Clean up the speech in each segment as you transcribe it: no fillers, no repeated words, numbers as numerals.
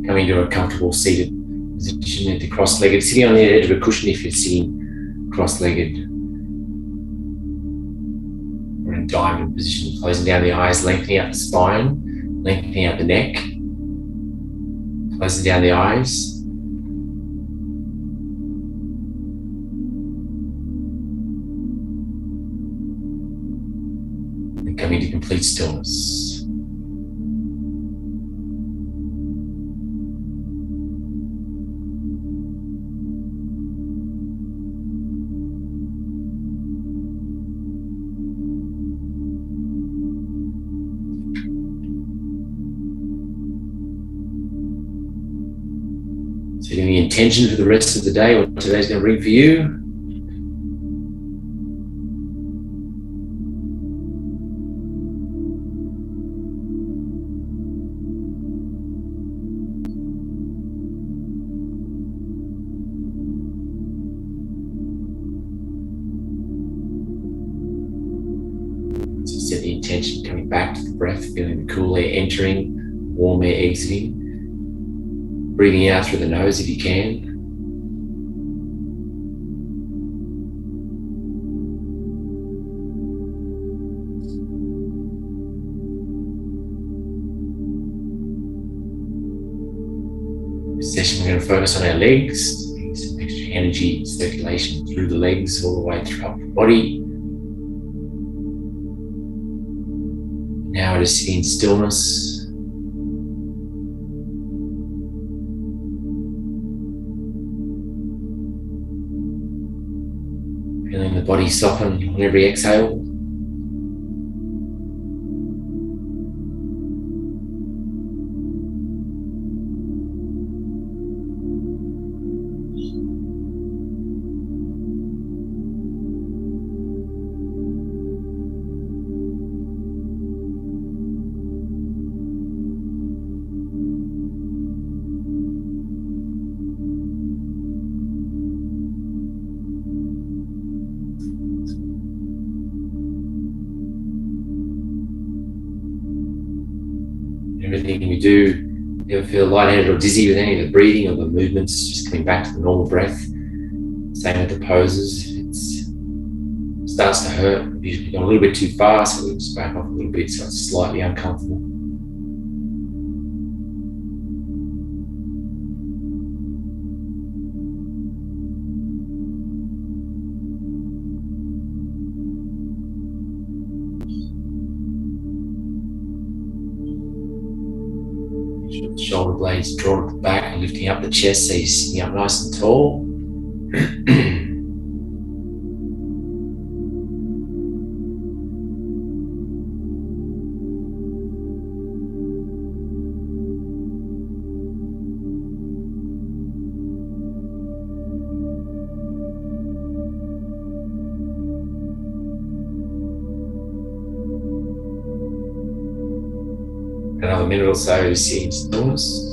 coming into a comfortable seated position into cross-legged, sitting on the edge of a cushion if you're sitting cross-legged, or in diamond position, closing down the eyes, lengthening out the spine, lengthening out the neck, closing down the eyes. And coming to complete stillness. Setting the intention for the rest of the day, what today's going to bring for you. So set the intention coming back to the breath, feeling the cool air entering, warm air exiting. Breathing out through the nose if you can. This session we're going to focus on our legs, some extra energy circulation through the legs all the way throughout the body. Now just sitting in stillness. Feeling the body soften on every exhale. Everything we do, ever feel lightheaded or dizzy with any of the breathing or the movements, just coming back to the normal breath. Same with the poses. It starts to hurt. We've usually gone a little bit too fast, so we'll just back off a little bit so it's slightly uncomfortable. Shoulder blades drawn at the back and lifting up the chest so you're sitting up nice and tall. Another minute or so to sit in stillness.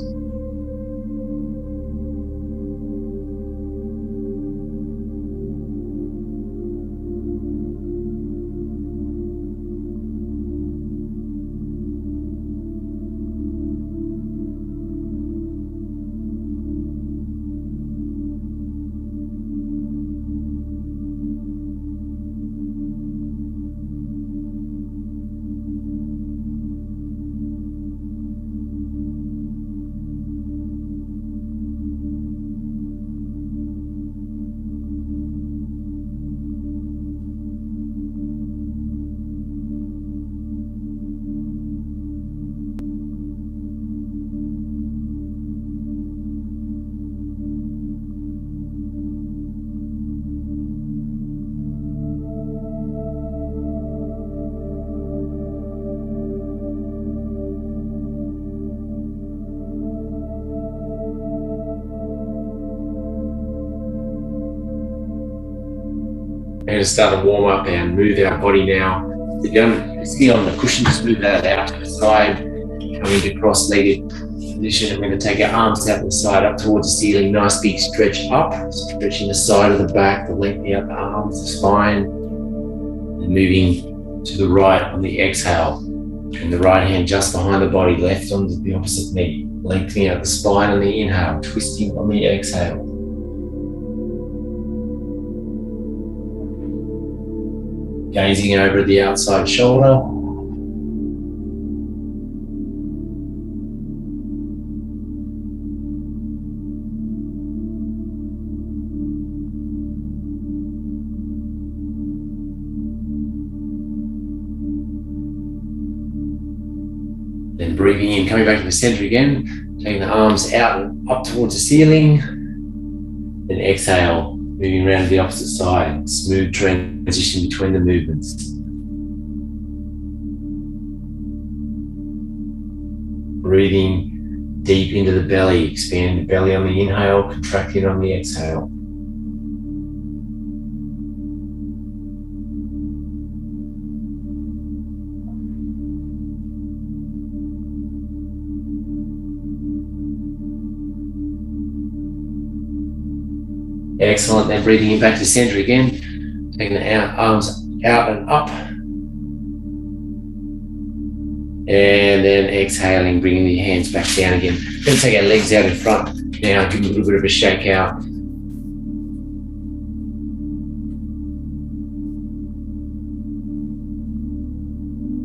We're going to start to warm up and move our body now. If you're sitting on the cushion, just move that out to the side, coming to cross-legged position. We're going to take our arms out to the side, up towards the ceiling. Nice big stretch up, stretching the side of the back, the lengthening out the arms, the spine, and moving to the right on the exhale. And the right hand just behind the body, left onto the opposite knee. Lengthening out the spine on the inhale, twisting on the exhale. Gazing over the outside shoulder. Then breathing in, coming back to the center again, taking the arms out and up towards the ceiling. Then exhale, moving around to the opposite side, smooth transition between the movements. Breathing deep into the belly, expand the belly on the inhale, contracting on the exhale. Excellent, then breathing in back to center again, taking the arms out and up. And then exhaling, bringing the hands back down again. Then take our legs out in front. Now give them a little bit of a shake out.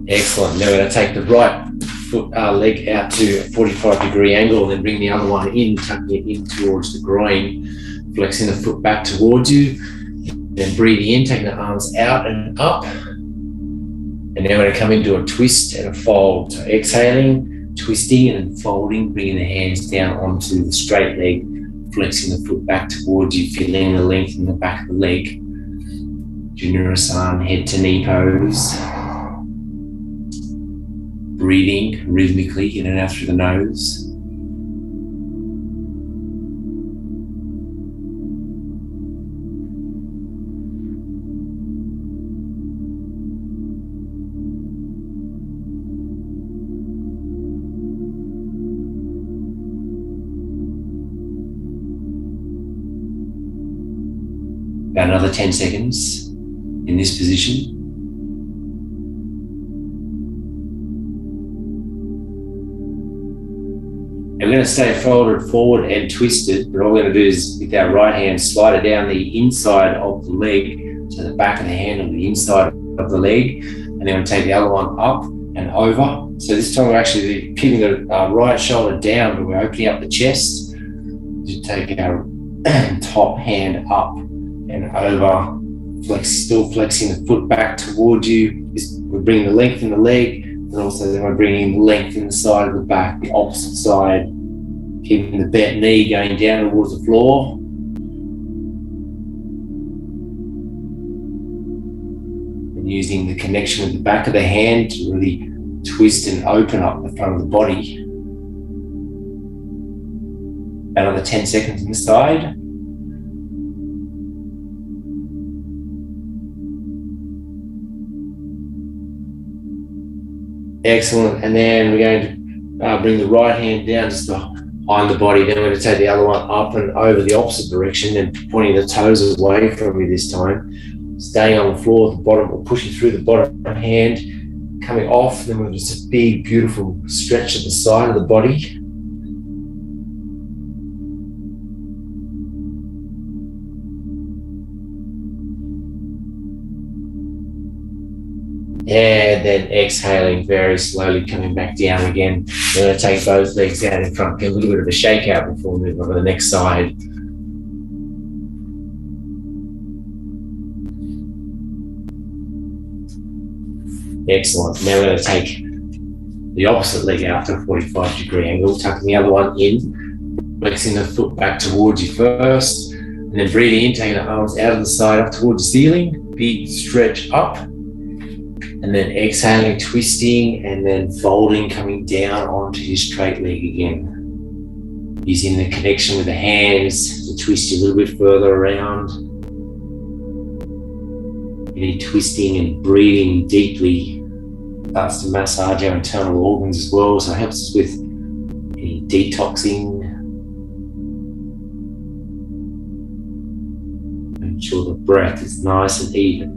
Excellent, now we're going to take the right foot, leg out to a 45-degree angle, and then bring the other one in, tucking it in towards the groin. Flexing the foot back towards you, then breathing in, taking the arms out and up. And now we're going to come into a twist and a fold. So exhaling, twisting and folding, bringing the hands down onto the straight leg, flexing the foot back towards you, feeling the length in the back of the leg. Junior-san, head to knee pose. Breathing rhythmically in and out through the nose. About another 10 seconds in this position. And we're going to stay folded forward and twisted, but all we're going to do is with our right hand slide it down the inside of the leg, so the back of the hand on the inside of the leg, and then we're going to take the other one up and over. So this time we're actually keeping the right shoulder down, but we're opening up the chest. Just take our top hand up and over, still flexing the foot back towards you. We're bringing the length in the leg, and also then we're bringing length in the side of the back, the opposite side, keeping the bent knee going down towards the floor. And using the connection with the back of the hand to really twist and open up the front of the body. Another 10 seconds on this side. Excellent, and then we're going to bring the right hand down just behind the body. Then we're going to take the other one up and over the opposite direction and pointing the toes away from you this time. Staying on the floor at the bottom, or pushing through the bottom hand, coming off. Then we're just a big, beautiful stretch at the side of the body. And then exhaling very slowly, coming back down again. We're going to take both legs out in front, get a little bit of a shake out before we move on to the next side. Excellent. Now we're going to take the opposite leg out to a 45-degree angle, tucking the other one in, flexing the foot back towards you first, and then breathing in, taking the arms out of the side up towards the ceiling, big stretch up. And then exhaling, twisting, and then folding, coming down onto your straight leg again. Using the connection with the hands to twist you a little bit further around. Really twisting and breathing deeply starts to massage our internal organs as well, so it helps us with any detoxing. Make sure the breath is nice and even.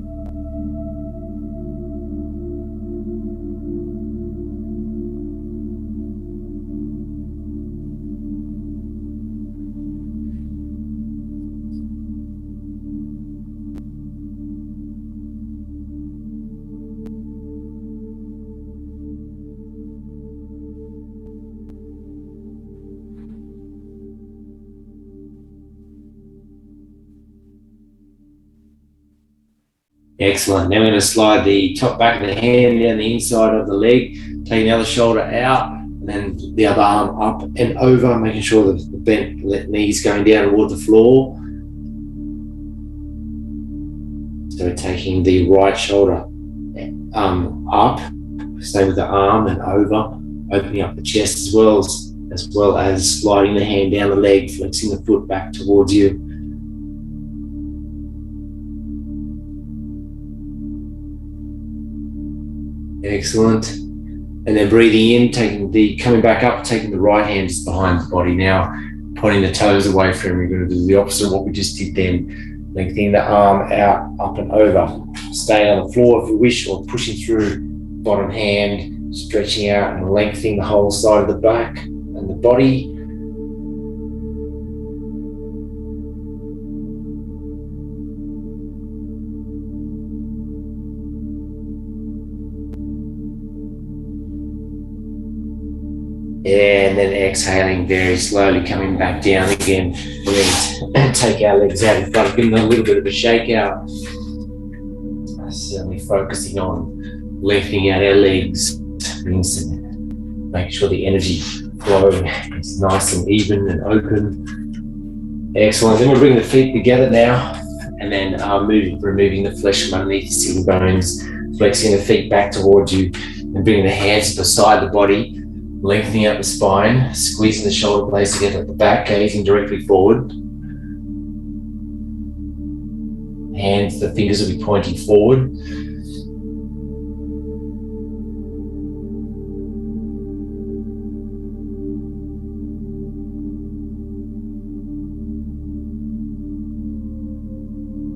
Excellent. Now we're going to slide the top back of the hand down the inside of the leg, take the other shoulder out, and then the other arm up and over, making sure that the bent knees going down toward the floor. So we're taking the right shoulder up, stay with the arm and over, opening up the chest as well as sliding the hand down the leg, flexing the foot back towards you. Excellent. And then breathing in, coming back up, taking the right hand just behind the body now, pointing the toes away from him. We're going to do the opposite of what we just did then. Lengthening the arm out, up and over. Staying on the floor if you wish, or pushing through bottom hand, stretching out and lengthening the whole side of the back and the body. And then exhaling very slowly, coming back down again. We're going to take our legs out in front, give them a little bit of a shake out. Certainly focusing on lengthening out our legs, making sure the energy flow is nice and even and open. Excellent. Then we'll bring the feet together now, and then removing the flesh from underneath the sitting bones, flexing the feet back towards you, and bringing the hands beside the body. Lengthening out the spine, squeezing the shoulder blades together at the back, gazing directly forward. The fingers will be pointing forward.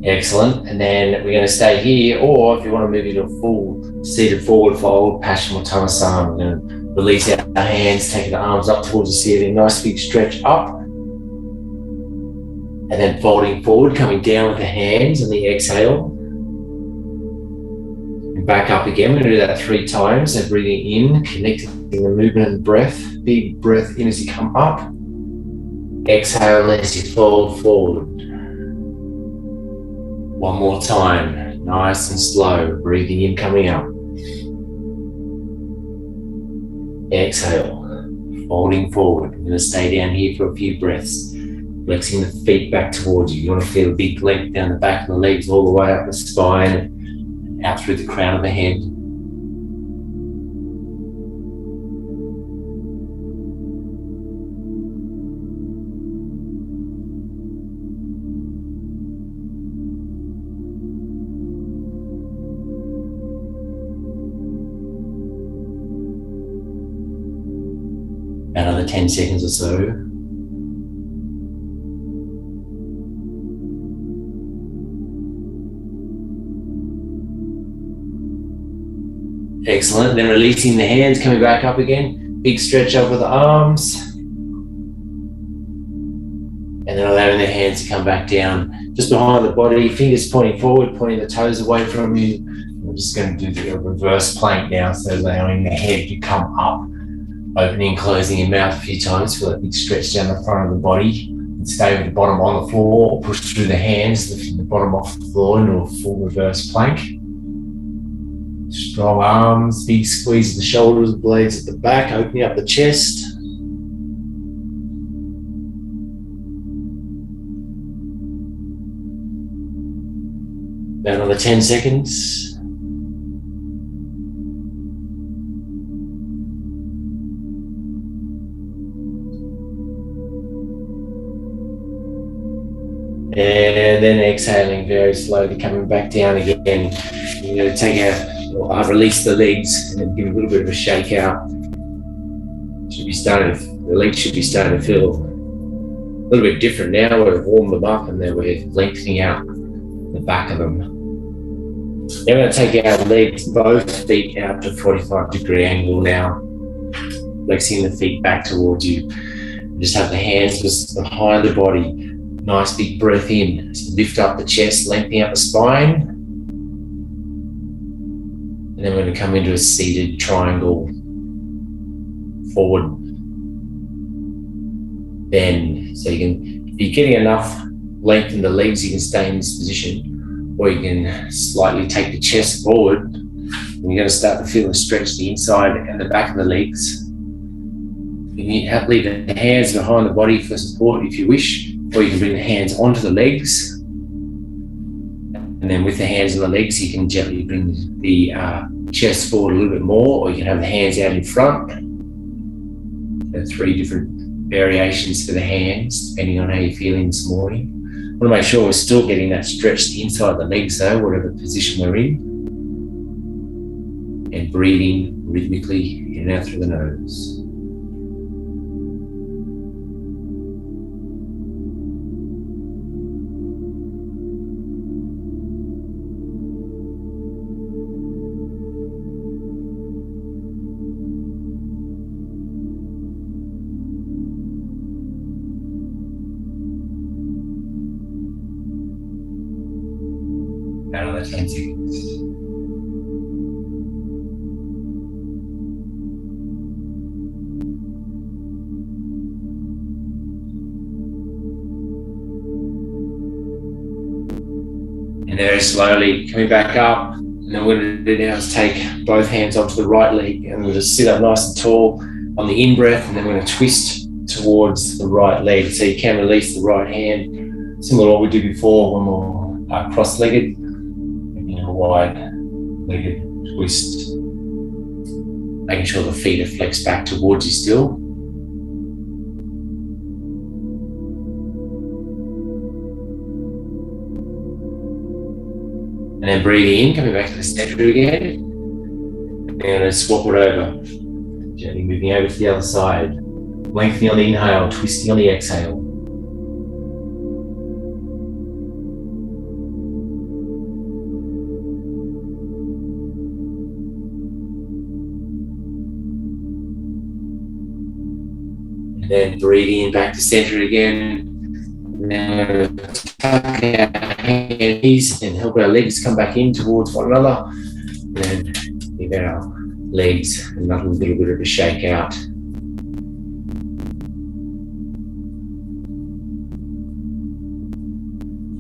Excellent. And then we're going to stay here, or if you want to move into a full seated forward fold, Paschimottanasana, we're going to release our hands, taking the arms up towards the ceiling, nice big stretch up. And then folding forward, coming down with the hands on the exhale. And back up again. We're going to do that 3 times. So breathing in, connecting the movement and breath. Big breath in as you come up. Exhale as you fold forward. One more time. Nice and slow. Breathing in, coming up. Exhale, folding forward. We're going to stay down here for a few breaths, flexing the feet back towards you. You want to feel a big length down the back of the legs, all the way up the spine, out through the crown of the head. Another 10 seconds or so. Excellent. Then releasing the hands, coming back up again. Big stretch over the arms. And then allowing the hands to come back down just behind the body, fingers pointing forward, pointing the toes away from you. We're just going to do the reverse plank now, so allowing the head to come up. Opening and closing your mouth a few times, feel that big stretch down the front of the body. And stay with the bottom on the floor, or push through the hands, lifting the bottom off the floor into a full reverse plank. Strong arms, big squeeze of the shoulders, blades at the back, opening up the chest. About another 10 seconds. And then exhaling very slowly, coming back down again. You're going to take release the legs and then give a little bit of a shake out. The legs should be starting to feel a little bit different now. We've warmed them up and then we're lengthening out the back of them. Then we're going to take our legs, both feet out to a 45-degree angle now. Flexing the feet back towards you. Just have the hands just behind the body. Nice big breath in. So lift up the chest, lengthening out the spine. And then we're going to come into a seated triangle. Forward. Bend. So if you're getting enough length in the legs, you can stay in this position. or you can slightly take the chest forward. And you're going to start to feel the stretch the inside and the back of the legs. You can leave the hands behind the body for support if you wish, or you can bring the hands onto the legs. And then with the hands on the legs, you can gently bring the chest forward a little bit more, or you can have the hands out in front. There are 3 different variations for the hands, depending on how you're feeling this morning. I want to make sure we're still getting that stretch inside the legs though, whatever position we're in. And breathing rhythmically in and out through the nose. Another 10 seconds. And very slowly coming back up. And then what we're going to do now is take both hands onto the right leg and we'll just sit up nice and tall on the in-breath, and then we're going to twist towards the right leg. So you can release the right hand, similar to what we did before when we're cross-legged. A wide-legged twist, making sure the feet are flexed back towards you still. And then breathing in, coming back to the center again. And then swap it over, gently moving over to the other side, lengthening on the inhale, twisting on the exhale. And then breathing in back to center again. And then tuck our hands and help our legs come back in towards one another. And then give our legs another little bit of a shake out.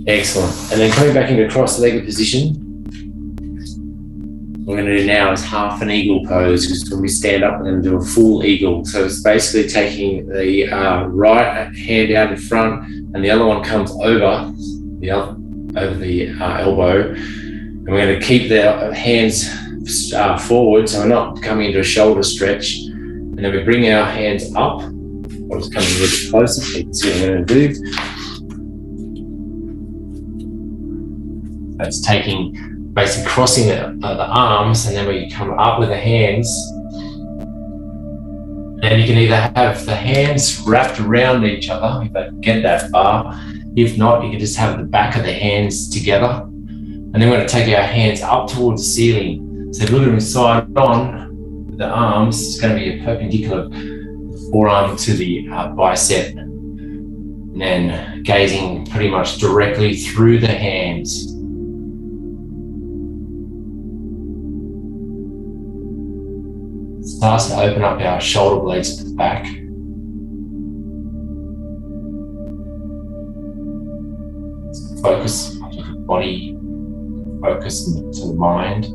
Excellent. And then coming back into cross-legged position. What we're going to do now is half an eagle pose, because when we stand up, we're going to do a full eagle. So it's basically taking the right hand out in front, and the other one comes over the elbow. And we're going to keep the hands forward, so we're not coming into a shoulder stretch. And then we bring our hands up. I'll just come a little bit closer so you can see what I'm going to do. That's taking, basically crossing the arms, and then we come up with the hands. And you can either have the hands wrapped around each other, if they can get that far. If not, you can just have the back of the hands together. And then we're going to take our hands up towards the ceiling. So if you look at them side on, with the arms, it's going to be a perpendicular forearm to the bicep. And then gazing pretty much directly through the hands. Starts to open up our shoulder blades at the back. Focus to the body, focus to the mind.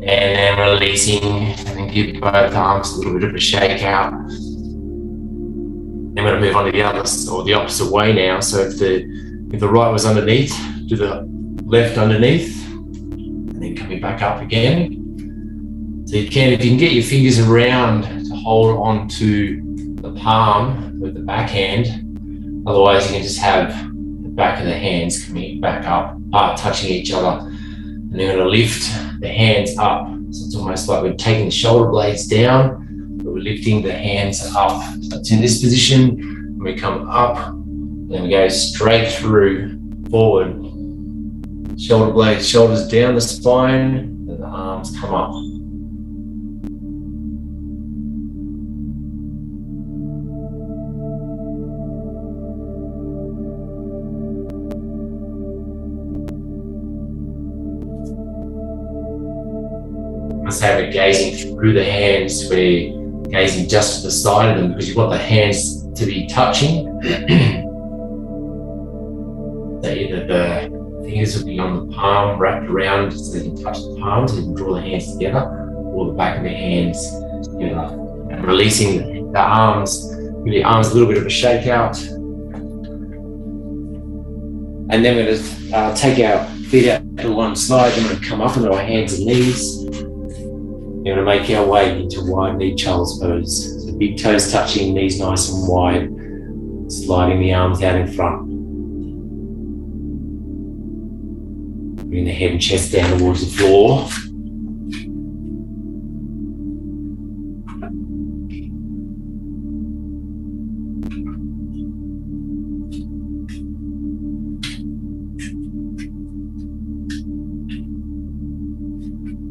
And then releasing, and then give both arms a little bit of a shake out. Then we're going to move on to the other, or the opposite way now. So if the right was underneath, do the left underneath, and then coming back up again. So if you can get your fingers around to hold on to the palm with the backhand, otherwise you can just have the back of the hands coming back up, touching each other, and then we're going to lift the hands up. So it's almost like we're taking the shoulder blades down, but we're lifting the hands up. So it's in this position, and we come up, and then we go straight through, forward. Shoulder blades, shoulders down the spine, and the arms come up. Instead of gazing through the hands, we're gazing just to the side of them, because you've got the hands to be touching. So either the fingers will be on the palm, wrapped around so they can touch the palms, and draw the hands together, or the back of the hands together. And releasing the arms, give the arms a little bit of a shake out. And then we're going to take our feet out to one side, then we're going to come up into our hands and knees. We're going to make our way into wide knee child's pose. So big toes touching, knees nice and wide, sliding the arms out in front. Bring the head and chest down towards the floor.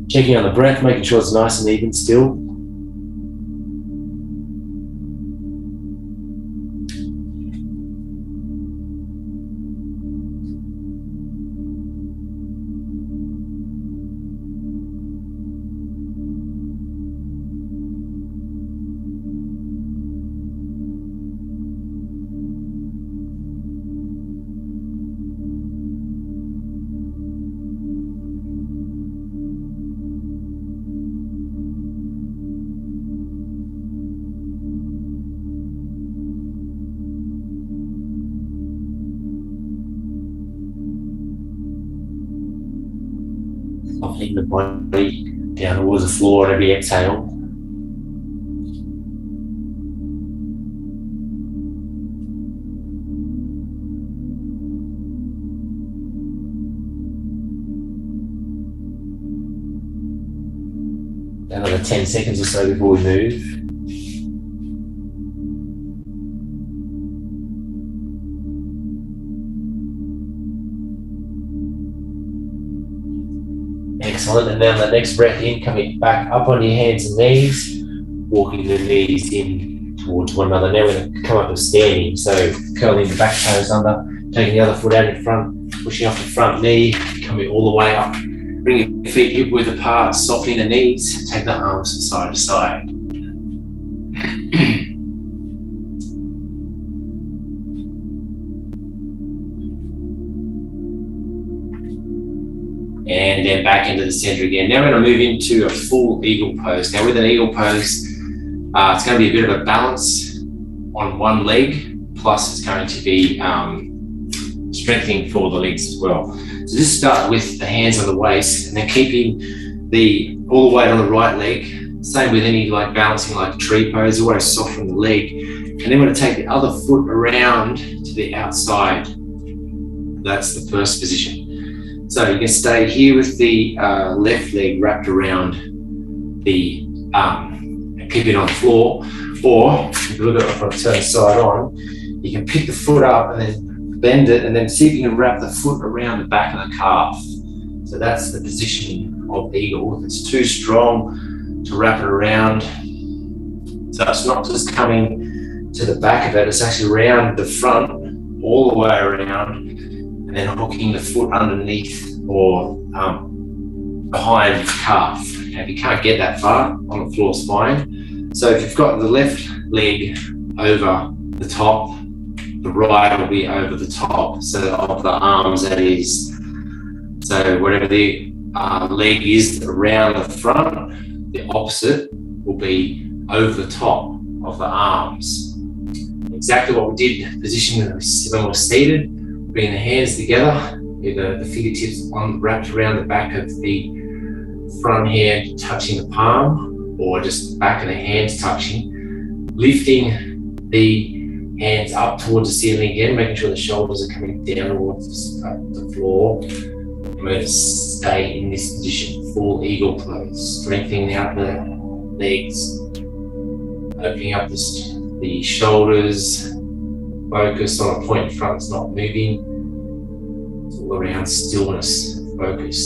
Checking on the breath, making sure it's nice and even still. Softening the body down towards the floor at every exhale. Another 10 seconds or so before we move. Excellent, and then the next breath in, coming back up on your hands and knees, walking the knees in towards one another. Now we're going to come up to standing, so curling the back toes under, taking the other foot out in front, pushing off the front knee, coming all the way up, bringing your feet hip width apart, softening the knees, take the arms from side to side. And then back into the center again. Now we're going to move into a full eagle pose. Now with an eagle pose, it's going to be a bit of a balance on one leg, plus it's going to be strengthening for the legs as well. So just start with the hands on the waist, and then keeping all the weight on the right leg. Same with any balancing like a tree pose, always soften the leg. And then we're going to take the other foot around to the outside. That's the first position. So you can stay here with the left leg wrapped around the keep it on the floor, or if you look at it from turn side on, you can pick the foot up and then bend it, and then see if you can wrap the foot around the back of the calf. So that's the position of eagle. If it's too strong to wrap it around, so it's not just coming to the back of it, it's actually around the front, all the way around, and then hooking the foot underneath or behind the calf. Now, if you can't get that far, on the floor is fine. So if you've got the left leg over the top, the right will be over the top, so of the arms, that is. So whatever the leg is around the front, the opposite will be over the top of the arms. Exactly what we did, position when we're seated. Bring the hands together, with the fingertips wrapped around the back of the front hand, touching the palm, or just the back of the hands touching. Lifting the hands up towards the ceiling again, making sure the shoulders are coming down towards the floor. And we're going to stay in this position, full eagle pose, strengthening out the legs, opening up the shoulders. Focus on a point in front that's not moving. It's all around stillness, focus,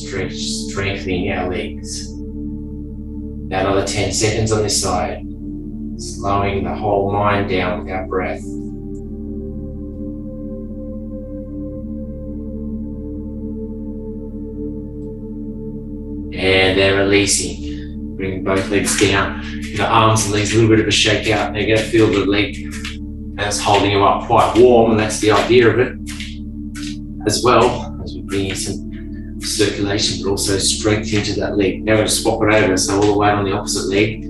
strengthening our legs. Now another 10 seconds on this side. Slowing the whole mind down with our breath. And then releasing. Bring both legs down. The arms and legs, a little bit of a shake out. They're going to feel the leg That's holding you up quite warm, and that's the idea of it as well, as we bring in some circulation, but also strength into that leg. Now we're going to swap it over, so all the weight on the opposite leg.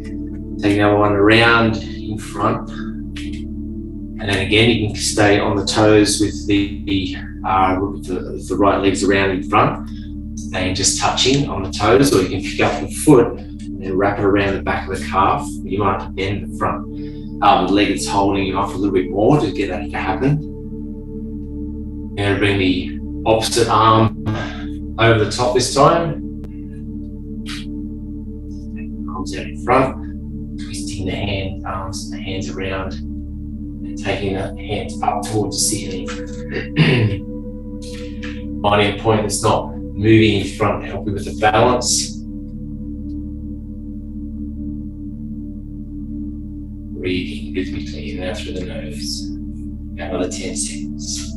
Take the other one around in front. And then again, you can stay on the toes with the right legs around in front, and just touching on the toes, or you can pick up the foot and then wrap it around the back of the calf. You might bend the front leg that's holding you off a little bit more to get that to happen. And bring the opposite arm over the top this time. Arms out in front, twisting the arms and the hands around, and taking the hands up towards the ceiling. Finding a point that's not moving in front, help you with the balance. Breathing rhythmically in and out through the nose. Another 10 seconds.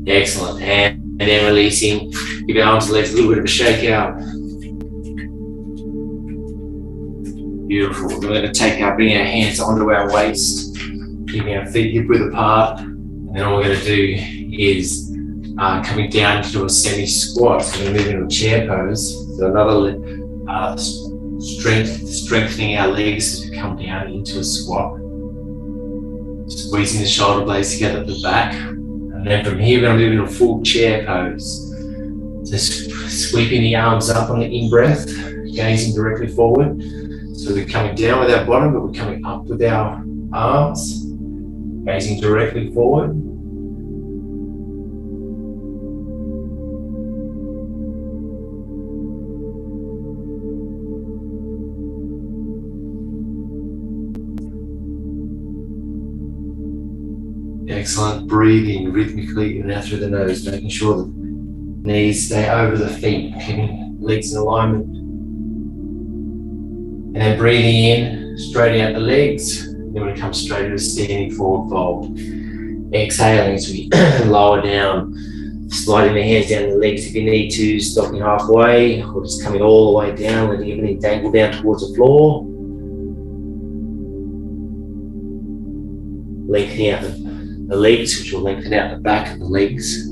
Excellent. And then releasing. Give your arms and legs a little bit of a shake out. Beautiful. We're going to bring our hands onto our waist, keeping our feet hip width apart. And then all we're going to do is coming down into a semi-squat. So we're going to move into a chair pose. So another strengthening our legs as we come down into a squat. Squeezing the shoulder blades together at the back. And then from here, we're going to move into a full chair pose. So sweeping the arms up on the in-breath, gazing directly forward. So we're coming down with our bottom, but we're coming up with our arms, gazing directly forward. Excellent. Breathing rhythmically in and out through the nose, making sure the knees stay over the feet, keeping legs in alignment. And then breathing in, straight out the legs. Then we come straight to a standing forward fold. Exhaling as we lower down, sliding the hands down the legs if you need to, stopping halfway, or just coming all the way down, letting everything dangle down towards the floor. Lengthening out the legs, which will lengthen out the back of the legs.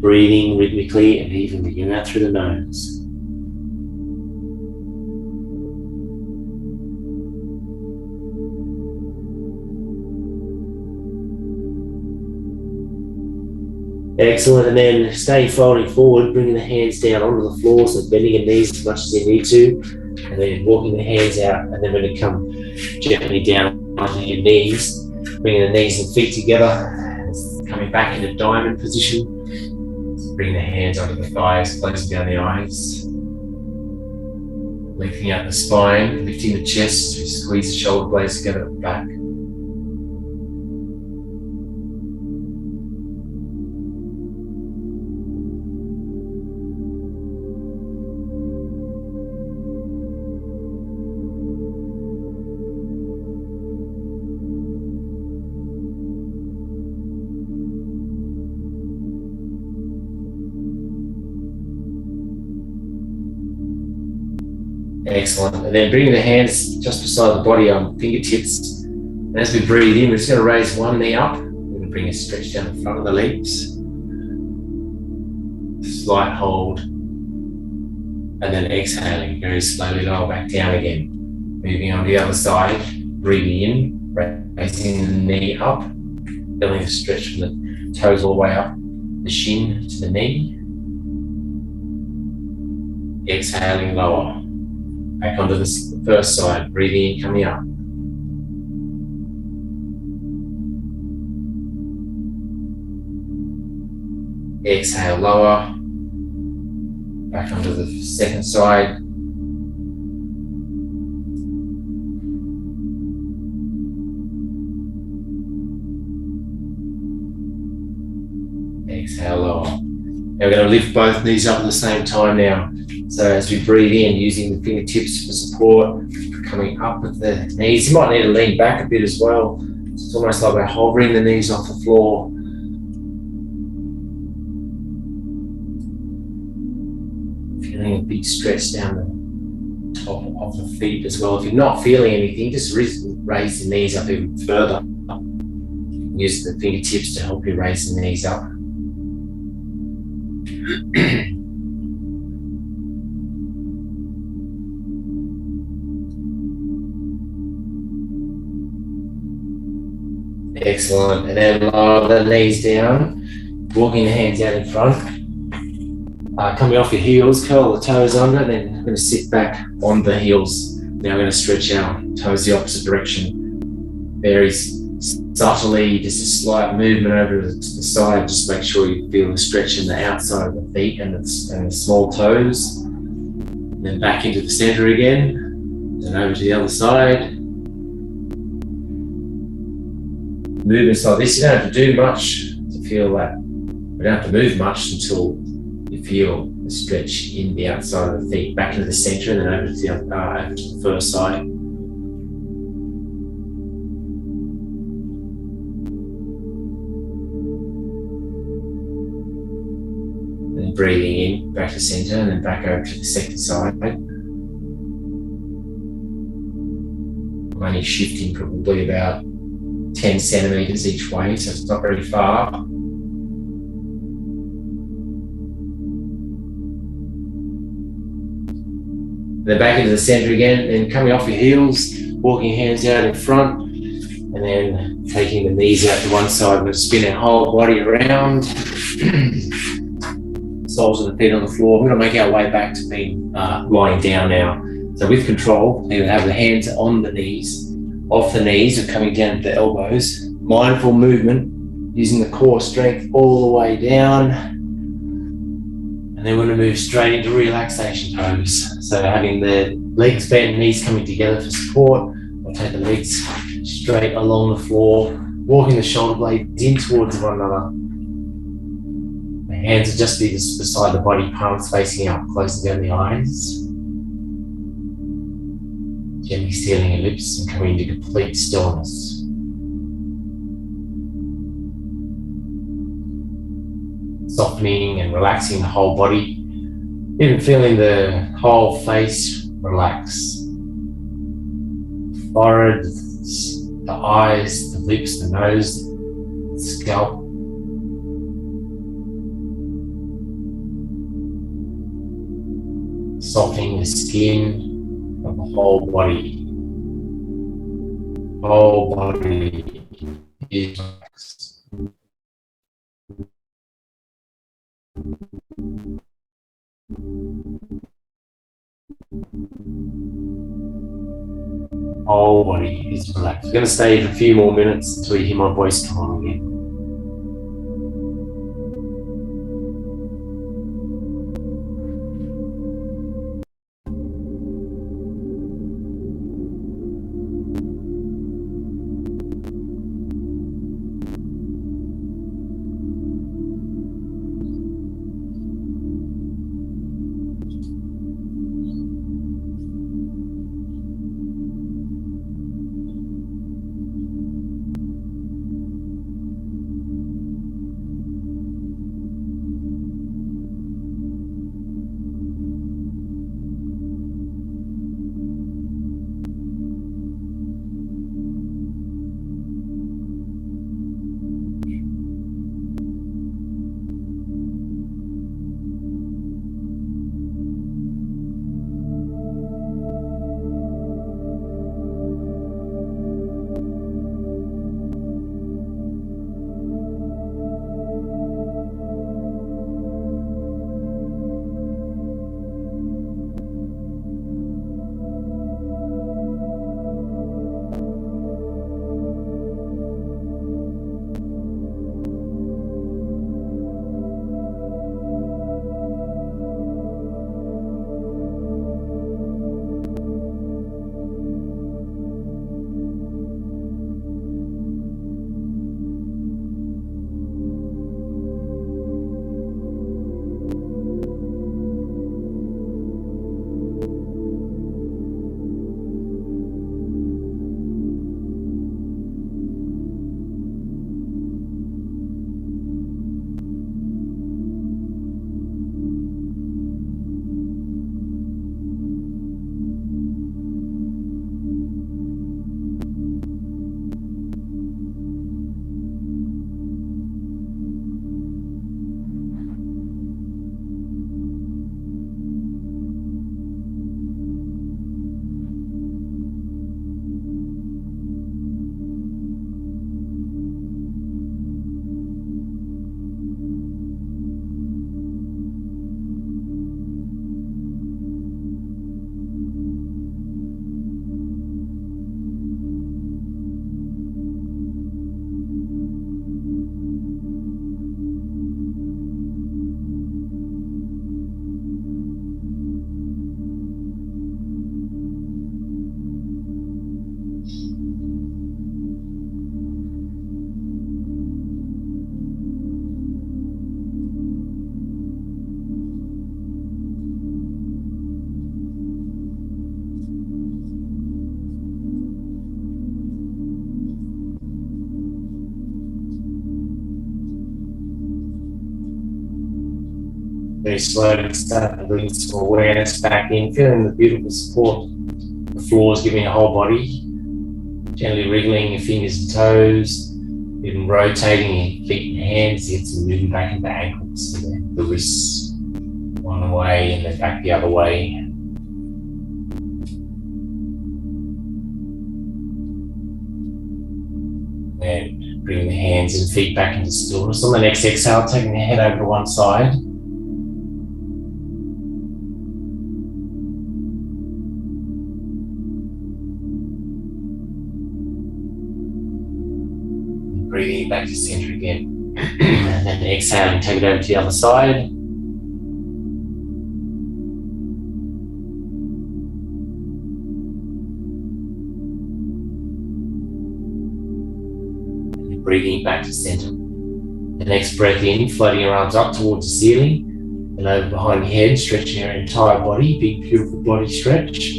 Breathing rhythmically and evenly in and out through the nose. Excellent, and then stay folding forward, bringing the hands down onto the floor, so bending your knees as much as you need to, and then walking the hands out, and then when you come gently down onto your knees, bringing the knees and feet together, coming back into diamond position, bringing the hands onto the thighs, closing down the eyes, lifting out the spine, lifting the chest, we squeeze the shoulder blades together at the back. Excellent. And then bringing the hands just beside the body on fingertips. And as we breathe in, we're just going to raise one knee up. We're going to bring a stretch down the front of the legs. Slight hold. And then exhaling, very slowly lower back down again. Moving on to the other side. Breathing in, raising the knee up. Feeling the stretch from the toes all the way up, the shin to the knee. Exhaling, lower. Back onto the first side, breathing in, coming up. Exhale, lower. Back onto the second side. Exhale, lower. Now we're going to lift both knees up at the same time now. So as we breathe in, using the fingertips for support, coming up with the knees. You might need to lean back a bit as well. It's almost like we're hovering the knees off the floor. Feeling a big stretch down the top of the feet as well. If you're not feeling anything, just raise the knees up even further. Use the fingertips to help you raise the knees up. Excellent. And then lower the knees down, walking the hands out in front. Coming off your heels, curl the toes under, then I'm going to sit back on the heels. Now we're going to stretch our toes the opposite direction. Very subtly, just a slight movement over to the side. Just make sure you feel the stretch in the outside of the feet and the small toes. And then back into the center again. Then over to the other side. Movements like this, you don't have to do much to feel that. You don't have to move much until you feel the stretch in the outside of the feet, back into the center, and then over to the first side. And breathing in, back to center, and then back over to the second side. I'm only shifting probably about 10 centimeters each way, so it's not very far. Then back into the center again, then coming off your heels, walking hands out in front, and then taking the knees out to one side. We're going to spin our whole body around. Soles of the feet on the floor. We're going to make our way back to being lying down now. So with control, you have the hands on the knees, off the knees, and coming down to the elbows. Mindful movement, using the core strength all the way down. And then we're going to move straight into relaxation pose. So having the legs bent, knees coming together for support. We'll take the legs straight along the floor, walking the shoulder blades in towards one another. The hands are just beside the body, palms facing up, closing down the eyes. Gently sealing your lips and coming into complete stillness. Softening and relaxing the whole body, even feeling the whole face relax. Forehead, the eyes, the lips, the nose, the scalp. Softening the skin of the whole body. Whole body is relaxed. Whole body is relaxed. We're going to stay for a few more minutes until you hear my voice come on again. Very slowly start to bring some awareness back in, feeling the beautiful support the floor is giving your whole body. Gently wriggling your fingers and toes, even rotating your feet and hands, get some moving back into ankles, so the wrists one way and then back the other way. And bringing the hands and feet back into stillness. On the next exhale, taking the head over to one side. Breathing back to center again. And then exhaling, take it over to the other side. And then breathing back to center. The next breath in, floating your arms up towards the ceiling and over behind your head, stretching your entire body, big beautiful body stretch.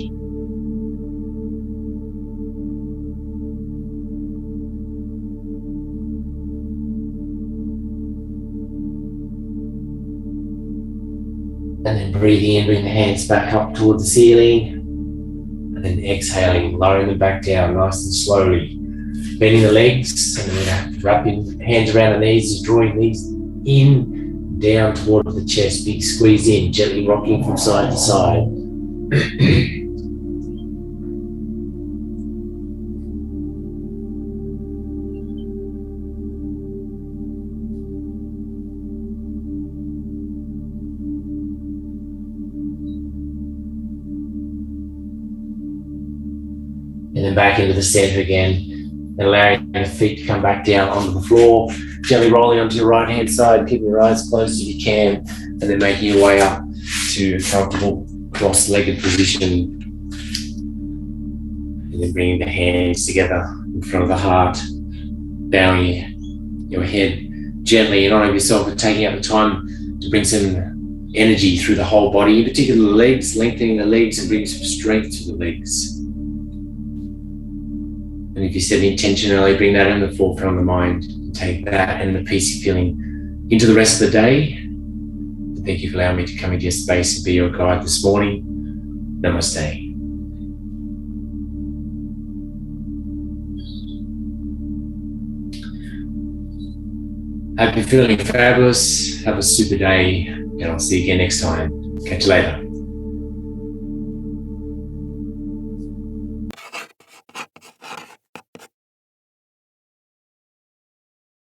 And then breathing in, bring the hands back up toward the ceiling. And then exhaling, lowering them back down nice and slowly. Bending the legs, and then wrapping hands around the knees, drawing these in, down toward the chest, big squeeze in, gently rocking from side to side. And then back into the center again, and allowing the feet to come back down onto the floor, gently rolling onto your right hand side, keeping your eyes closed if you can, and then making your way up to a comfortable cross-legged position. And then bringing the hands together in front of the heart, bowing your head gently in honor of yourself for taking out the time to bring some energy through the whole body, in particular the legs, lengthening the legs and bringing some strength to the legs. And if you set the intention early, bring that in the forefront of the mind. Take that and the peace you're feeling into the rest of the day. Thank you for allowing me to come into your space and be your guide this morning. Namaste. Hope you're feeling fabulous. Have a super day, and I'll see you again next time. Catch you later.